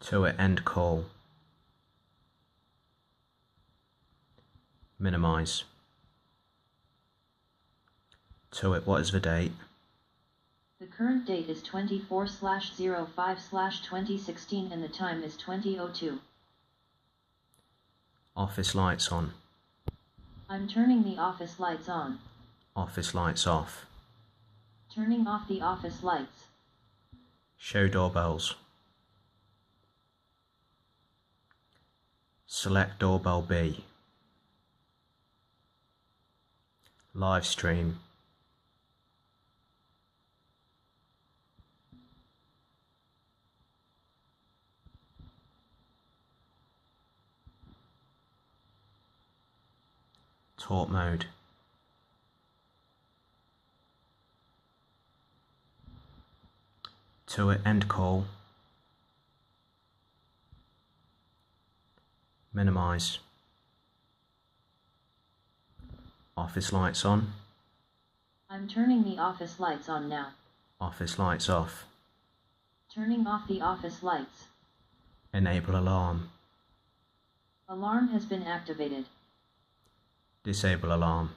Tuitt end call. Minimize. Tuitt, what is the date? The current date is 24/05/2016 and the time is 20:02. Office lights on. I'm turning the office lights on. Office lights off. Turning off the office lights. Show doorbells. Select doorbell B. Live stream. Talk mode. Tuitt end call. Minimize. Office lights on. I'm turning the office lights on now. Office lights off. Turning off the office lights. Enable alarm. Alarm has been activated. Disable alarm.